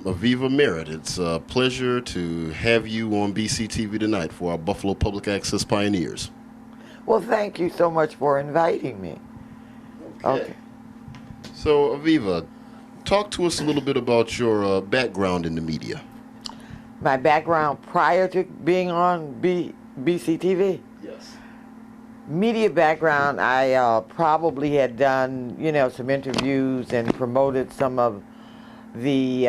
Aviva Merritt, it's a pleasure to have you on BCTV tonight for our Buffalo Public Access Pioneers. Well, thank you so much for inviting me. Okay. So, Aviva, talk to us a little bit about your background in the media. My background prior to being on BCTV? Yes. Media background, I probably had done, some interviews and promoted some of the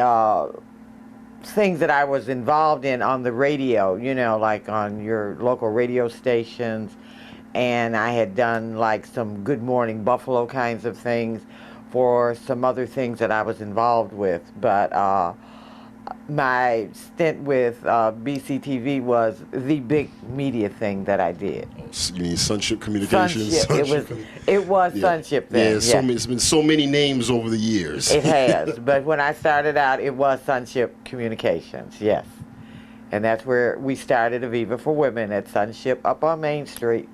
things that I was involved in on the radio, like on your local radio stations. And I had done like some Good Morning Buffalo kinds of things for some other things that I was involved with. But my stint with BCTV was the big media thing that I did. You mean Sonship Communications? Sonship. It was Sonship then. Yeah, it's been so many names over the years. It has, but when I started out, it was Sonship Communications, yes. And that's where we started Aviva for Women at Sonship up on Main Street.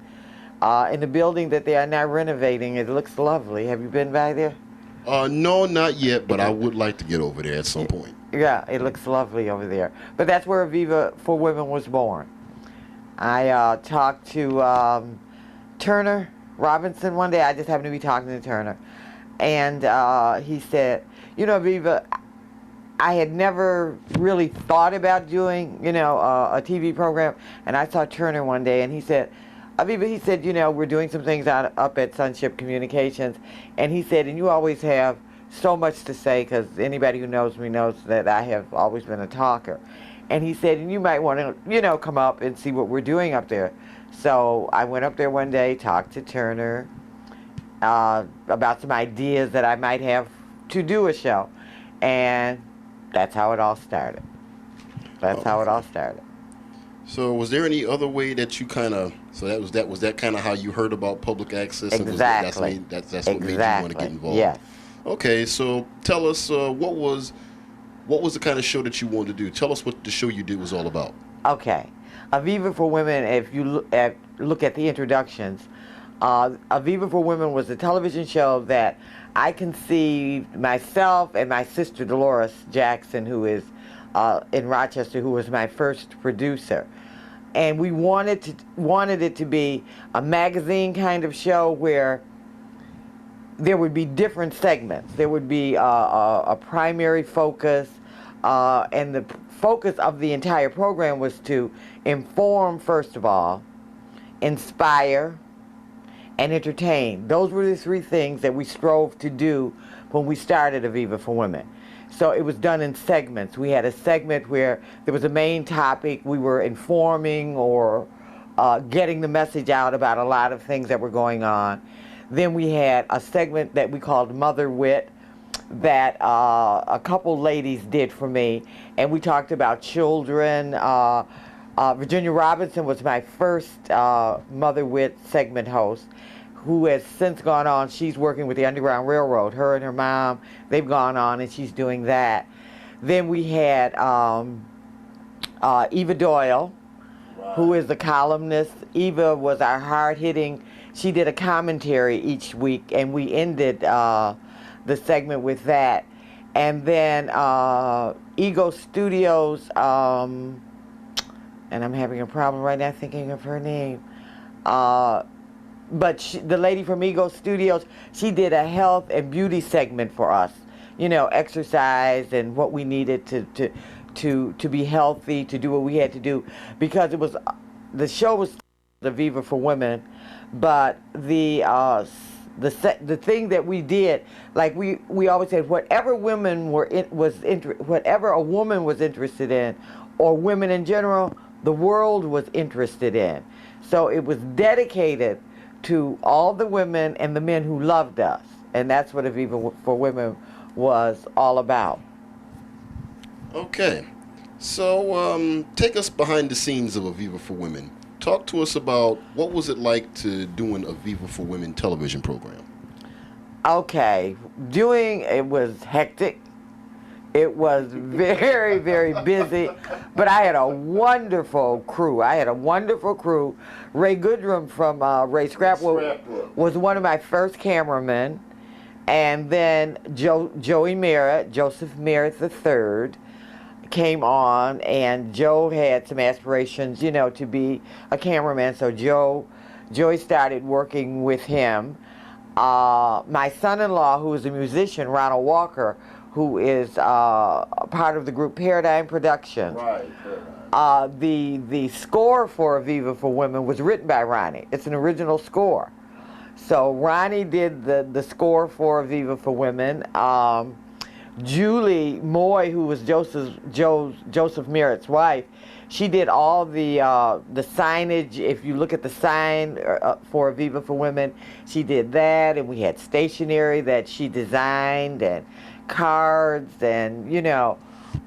In the building that they are now renovating. It looks lovely. Have you been by there? No, not yet, but I would like to get over there at some point. Yeah, it looks lovely over there. But that's where Aviva for Women was born. I talked to Turner Robinson one day. I just happened to be talking to Turner. And he said, Aviva, I had never really thought about doing, a TV program. And I saw Turner one day, and he said, Aviva, he said, we're doing some things up at Sonship Communications. And he said, and you always have so much to say, because anybody who knows me knows that I have always been a talker. And he said, and you might want to, come up and see what we're doing up there. So I went up there one day, talked to Turner about some ideas that I might have to do a show. And that's how it all started. How it all started. So was there any other way that you was that kind of how you heard about public access? Exactly. And that's what made you want to get involved? Yes. Okay, so tell us what was the kind of show that you wanted to do? Tell us what the show you did was all about. Okay. Aviva for Women, if you look at the introductions, Aviva for Women was a television show that I conceived myself and my sister Dolores Jackson, who is in Rochester, who was my first producer. And we wanted it to be a magazine kind of show where there would be different segments. There would be a primary focus, and the focus of the entire program was to inform, first of all, inspire, and entertain. Those were the three things that we strove to do when we started Aviva for Women. So it was done in segments. We had a segment where there was a main topic. We were informing or getting the message out about a lot of things that were going on. Then we had a segment that we called Mother Wit that a couple ladies did for me. And we talked about children. Virginia Robinson was my first Mother Wit segment host, who has since gone on. She's working with the Underground Railroad. Her and her mom, they've gone on, and she's doing that. Then we had Eva Doyle, who is the columnist. Eva was our hard-hitting. She did a commentary each week, and we ended the segment with that. And then Ego Studios, and I'm having a problem right now thinking of her name. But the lady from Ego Studios, she did a health and beauty segment for us. Exercise and what we needed to be healthy, to do what we had to do. Because the show was Aviva for Women, but the thing that we did, like we always said, whatever a woman was interested in, or women in general, the world was interested in. So it was dedicated to all the women and the men who loved us. And that's what Aviva for Women was all about. Okay. So take us behind the scenes of Aviva for Women. Talk to us about what was it like to doing Aviva for Women television program? Okay. It was hectic. It was very, very busy, but I had a wonderful crew. Ray Goodrum from Ray Scrapwood was one of my first cameramen, and then Joseph Merritt III, came on, and Joe had some aspirations, you know, to be a cameraman. So Joey started working with him. My son-in-law, who is a musician, Ronald Walker, who is part of the group Paradigm Productions. Right. The score for Aviva for Women was written by Ronnie. It's an original score. So Ronnie did the score for Aviva for Women. Julie Moy, who was Joseph Merritt's wife, she did all the signage. If you look at the sign for Aviva for Women, she did that, and we had stationery that she designed, and cards, and you know,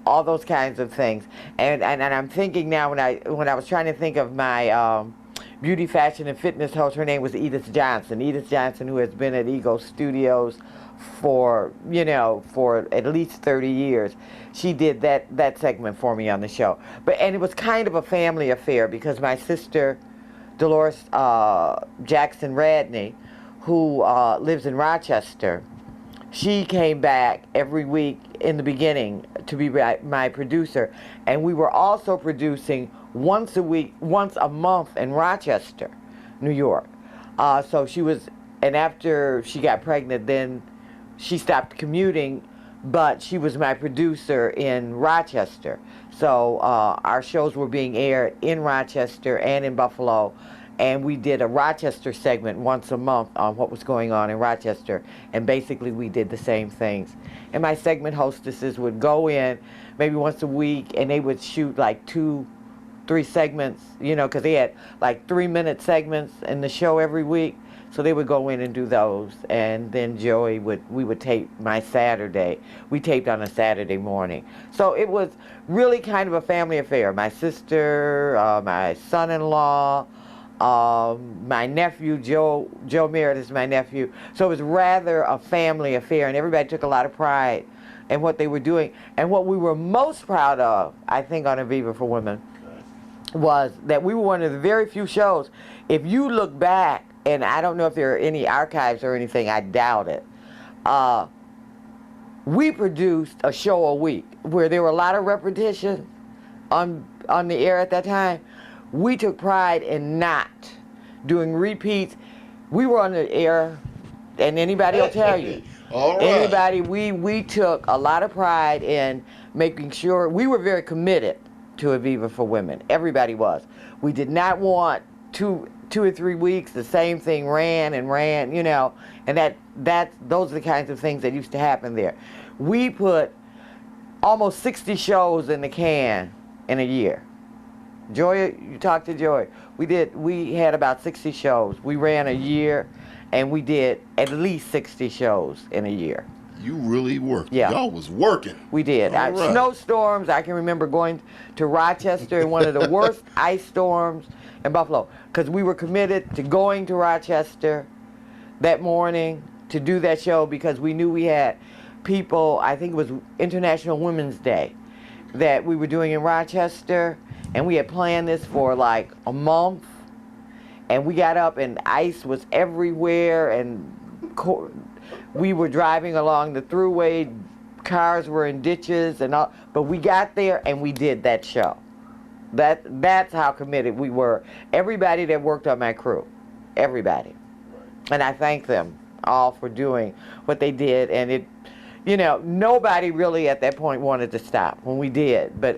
all those kinds of things. And I'm thinking now, when I was trying to think of my beauty, fashion, and fitness host, her name was Edith Johnson. Edith Johnson, who has been at Ego Studios for at least 30 years. She did that segment for me on the show. And it was kind of a family affair, because my sister Dolores Jackson Radney, who lives in Rochester, she came back every week in the beginning to be my producer, and we were also producing once a month in Rochester, New York. So she was, and after she got pregnant, then she stopped commuting, but she was my producer in Rochester. So our shows were being aired in Rochester and in Buffalo, and we did a Rochester segment once a month on what was going on in Rochester, and basically we did the same things. And my segment hostesses would go in maybe once a week, and they would shoot like 2-3 segments, you know, because they had like 3-minute segments in the show every week. So they would go in and do those, and then we would tape my Saturday. We taped on a Saturday morning. So it was really kind of a family affair. My sister, my son-in-law, my nephew, Joe Merritt is my nephew. So it was rather a family affair, and everybody took a lot of pride in what they were doing. And what we were most proud of, I think, on Aviva for Women, was that we were one of the very few shows. If you look back, and I don't know if there are any archives or anything, I doubt it, we produced a show a week where there were a lot of repetitions on the air at that time. We took pride in not doing repeats. We were on the air, and anybody will tell you. All right. Anybody, we took a lot of pride in making sure we were very committed to Aviva for Women. Everybody was. We did not want two or 3 weeks the same thing ran, you know, and those are the kinds of things that used to happen there. We put almost 60 shows in the can in a year. Joy, you talked to Joy. We had about 60 shows. We ran a year, and we did at least 60 shows in a year. You really worked. Yeah. Y'all was working. We did. All right. Snowstorms, I can remember going to Rochester in one of the worst ice storms in Buffalo, because we were committed to going to Rochester that morning to do that show, because we knew we had people, I think it was International Women's Day, that we were doing in Rochester, and we had planned this for like a month, and we got up and ice was everywhere, and we were driving along the thruway, cars were in ditches and all, but we got there and we did that show. That's how committed we were. Everybody that worked on my crew, everybody. And I thank them all for doing what they did, and it, you know, nobody really at that point wanted to stop when we did, but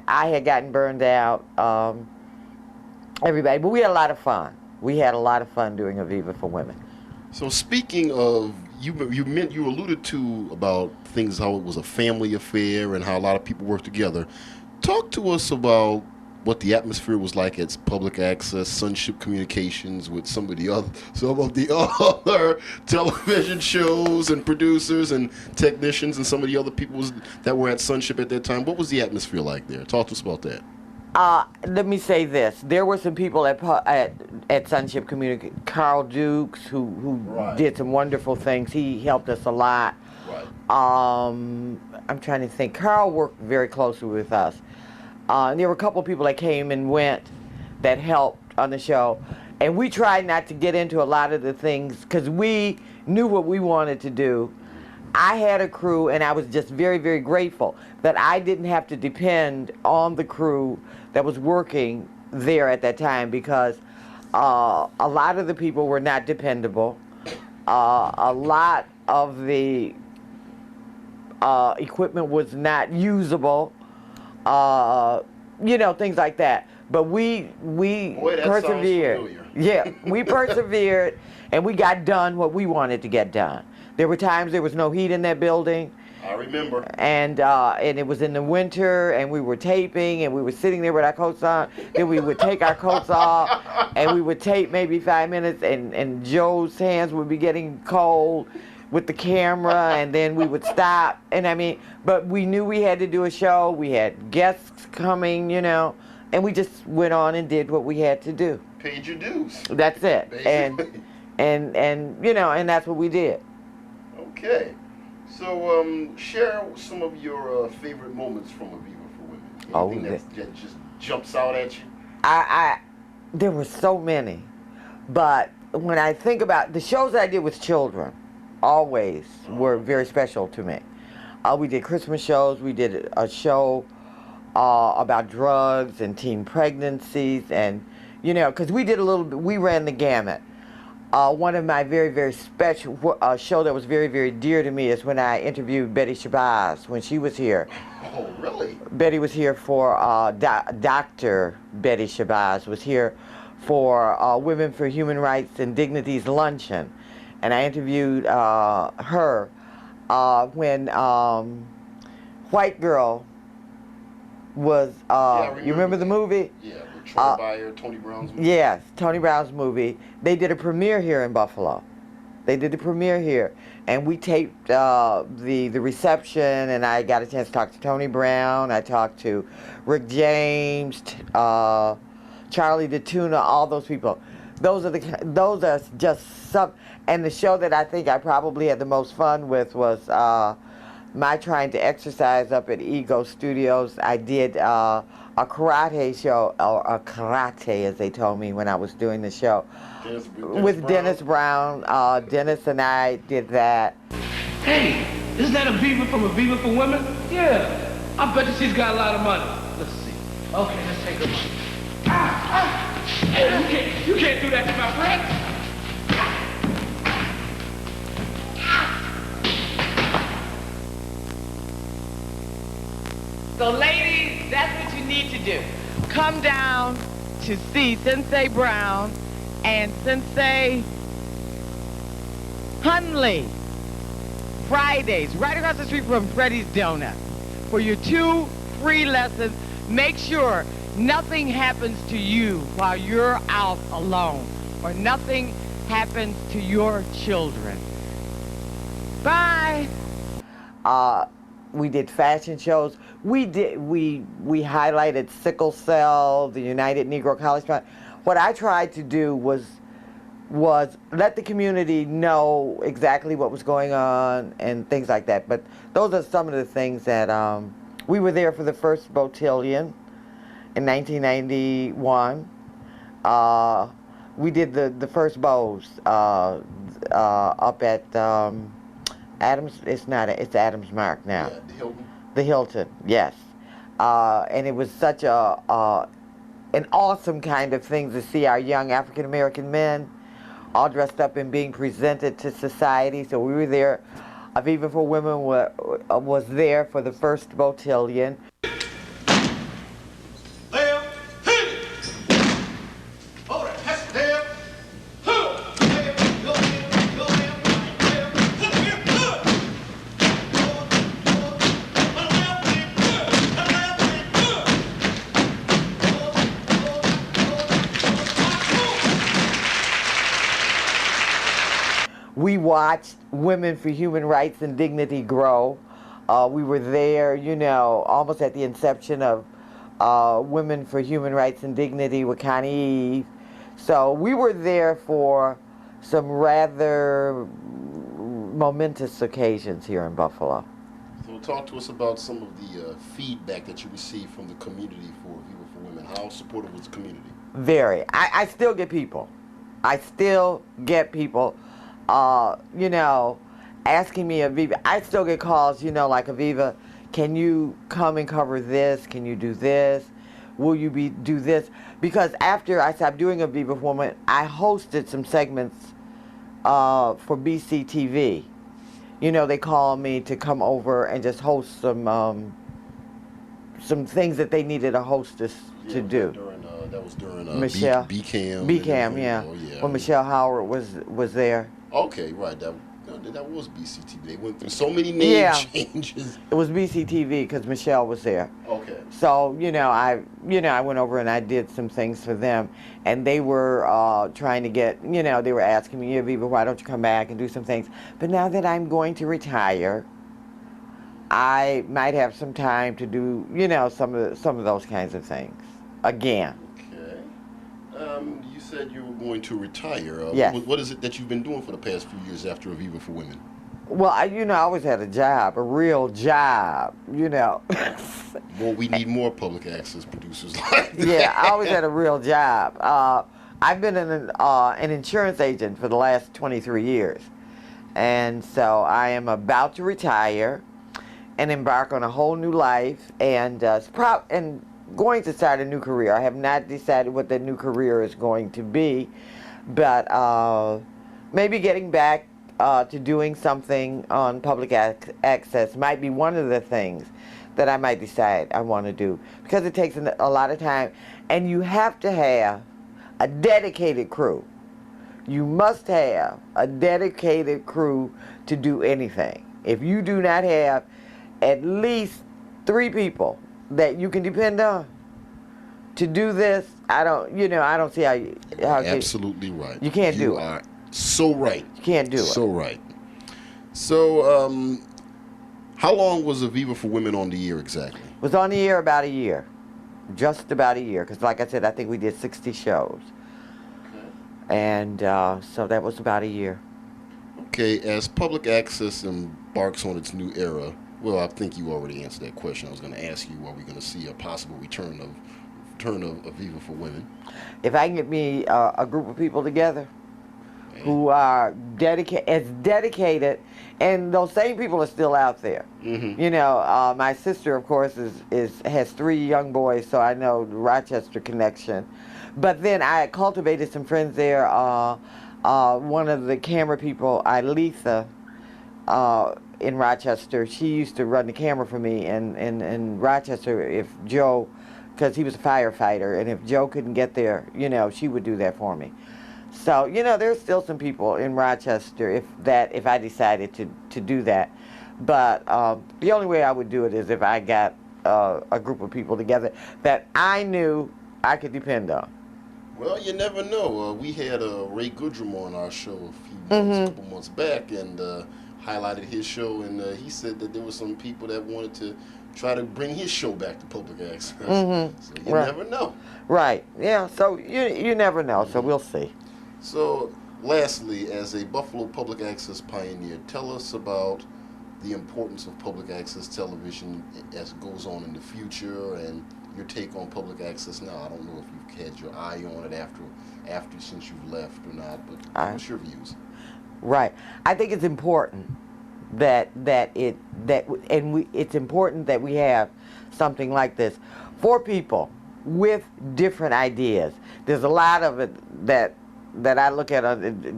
I had gotten burned out, everybody, but we had a lot of fun. We had a lot of fun doing Aviva for Women. So speaking of, you alluded to about things, how it was a family affair and how a lot of people worked together. Talk to us about what the atmosphere was like at Public Access, Sonship Communications, with some of the other television shows and producers and technicians and some of the other people that were at Sonship at that time. What was the atmosphere like there? Talk to us about that. Let me say this. There were some people at Sonship Communications, Carl Dukes, who Right. did some wonderful things. He helped us a lot. Right. I'm trying to think. Carl worked very closely with us. There were a couple of people that came and went that helped on the show. And we tried not to get into a lot of the things because we knew what we wanted to do. I had a crew, and I was just very, very grateful that I didn't have to depend on the crew that was working there at that time, because a lot of the people were not dependable. A lot of the equipment was not usable. Things like that. But we Boy, that persevered. sounds familiar. Yeah, we persevered, and we got done what we wanted to get done. There were times there was no heat in that building. I remember. And it was in the winter, and we were taping, and we were sitting there with our coats on. Then we would take our coats off, and we would tape maybe 5 minutes, and Joe's hands would be getting cold with the camera, and then we would stop. And but we knew we had to do a show. We had guests coming, and we just went on and did what we had to do. Paid your dues. That's it. Basically. And and that's what we did. Okay. So, share some of your favorite moments from Aviva for Women. Anything that just jumps out at you? There were so many, but when I think about the shows that I did with children, always were very special to me. We did Christmas shows. We did a show about drugs and teen pregnancies, and because we ran the gamut. One of my very, very special show that was very, very dear to me is when I interviewed Betty Shabazz when she was here. Oh, really? Betty was here for Dr. Betty Shabazz was here for Women for Human Rights and Dignity's luncheon, and I interviewed her when White Girl was. You remember the movie? Yeah. Troy Byer, Tony Brown's movie? Yes, Tony Brown's movie. They did a premiere here in Buffalo. They did the premiere here, and we taped the reception, and I got a chance to talk to Tony Brown. I talked to Rick James, Charlie DeTuna, all those people. Those are just some. And the show that I think I probably had the most fun with was my trying to exercise up at Ego Studios. I did a karate show, or a karate, as they told me when I was doing the show, with Dennis Brown. Dennis and I did that. Hey, isn't that Aviva from Aviva for Women? Yeah, I bet you she's got a lot of money. Let's see. Okay, let's take her money. Hey, you can't do that to my friend. So ladies, that's what you need to do. Come down to see Sensei Brown and Sensei Hunley Fridays, right across the street from Freddy's Donut, for your 2 free lessons. Make sure nothing happens to you while you're out alone, or nothing happens to your children. Bye. We did fashion shows. We highlighted sickle cell, the United Negro College Fund. What I tried to do was let the community know exactly what was going on and things like that. But those are some of the things that we were there for the first Botillion in 1991. We did the first bows up at Adams. It's Adams Mark now. Yeah, the Hilton. The Hilton, yes. And it was such an awesome kind of thing to see our young African American men all dressed up and being presented to society. So we were there. Aviva for Women was there for the first Botillion. We watched Women for Human Rights and Dignity grow. We were there, almost at the inception of Women for Human Rights and Dignity with Connie Eve. So we were there for some rather momentous occasions here in Buffalo. So talk to us about some of the feedback that you received from the community for Aviva for Women. How supportive was the community? Very. I still get people. asking me, Aviva, I still get calls, like, Aviva, can you come and cover this? Can you do this? Will you do this? Because after I stopped doing Aviva for Women, I hosted some segments for BCTV. They called me to come over and just host some things that they needed a hostess to do. That was during Michelle B-Cam. B-Cam, yeah. Oh, yeah. When Michelle Howard was there. Okay, right. That was BCTV. They went through so many name changes. It was BCTV because Michelle was there. Okay. So I went over and I did some things for them, and they were trying to get, they were asking me, Aviva, why don't you come back and do some things? But now that I'm going to retire, I might have some time to do, some of those kinds of things again. Okay. You said you were going to retire. Yes. What is it that you've been doing for the past few years after Aviva for Women? Well, I always had a job, a real job, Well, we need more public access producers like that. Yeah, I always had a real job. I've been an insurance agent for the last 23 years. And so I am about to retire and embark on a whole new life and going to start a new career. I have not decided what the new career is going to be, but maybe getting back to doing something on public access might be one of the things that I might decide I want to do, because it takes a lot of time, and you have to have a dedicated crew. You must have a dedicated crew to do anything. If you do not have at least 3 people that you can depend on to do this, I don't see how Absolutely right. You can't do it. You are so right. You can't do it. So right. So, how long was Aviva for Women on the air exactly? It was on the air about a year. Just about a year. Because like I said, I think we did 60 shows. Okay. And so that was about a year. Okay, as public access embarks on its new era, well, I think you already answered that question. I was going to ask you, are we going to see a possible return of Aviva for Women? If I can get me a group of people together who are dedicated, and those same people are still out there. Mm-hmm. My sister, of course, has 3 young boys, so I know the Rochester connection. But then I cultivated some friends there. One of the camera people, Ilitha, in Rochester, she used to run the camera for me in Rochester. If Joe, because he was a firefighter, and if Joe couldn't get there, she would do that for me. So, there's still some people in Rochester if I decided to do that. But the only way I would do it is if I got a group of people together that I knew I could depend on. Well, you never know. We had Ray Goodrum on our show a couple months back, and highlighted his show, and he said that there were some people that wanted to try to bring his show back to public access. So you never know. Right. Yeah. So you never know. So we'll see. So, lastly, as a Buffalo public access pioneer, tell us about the importance of public access television as it goes on in the future, and your take on public access now. I don't know if you've had your eye on it after since you've left or not, but what's your views? Right. I think it's important it's important that we have something like this for people with different ideas. There's a lot of it that I look at, it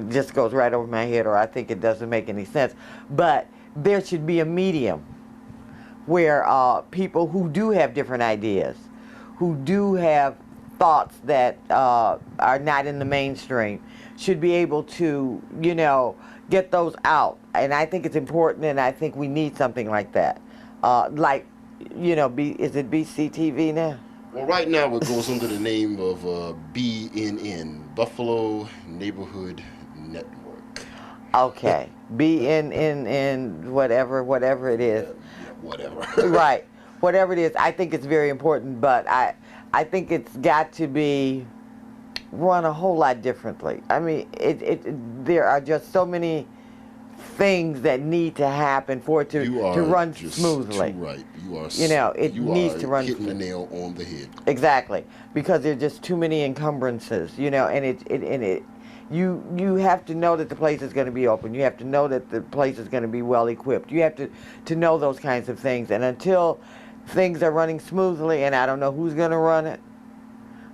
just goes right over my head, or I think it doesn't make any sense. But there should be a medium where people who do have different ideas, who do have thoughts that are not in the mainstream, should be able to, get those out. And I think it's important, and I think we need something like that. Is it BCTV now? Well, right now it goes under the name of BNN, Buffalo Neighborhood Network. Okay, BNN, whatever it is. Yeah, whatever. Right, whatever it is. I think it's very important, but I think it's got to be run a whole lot differently. I mean, there are just so many things that need to happen for it to run smoothly. Too right. You are. It needs to run. Hitting the nail on the head. Exactly, because there's just too many encumbrances. And you have to know that the place is going to be open. You have to know that the place is going to be well equipped. You have to know those kinds of things. And until things are running smoothly, and I don't know who's going to run it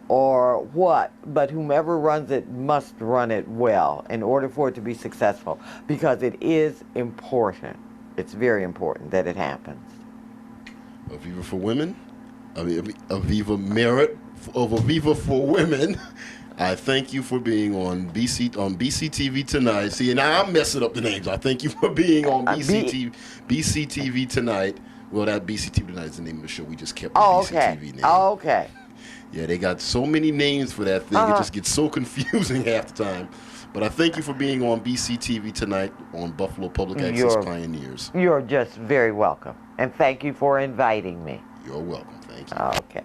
or what, but whomever runs it must run it well in order for it to be successful, because it is important. It's very important that it happens. Aviva for Women, Aviva Merritt of Aviva for Women. I thank you for being on BCTV tonight. See, now I'm messing up the names. I thank you for being on BCTV tonight. Well, that BCTV tonight is the name of the show. We just kept the BCTV name. Oh, okay. Yeah, they got so many names for that thing. It just gets so confusing half the time. But I thank you for being on BCTV tonight on Buffalo Public Access Pioneers. You're just very welcome. And thank you for inviting me. You're welcome. Thank you. Okay.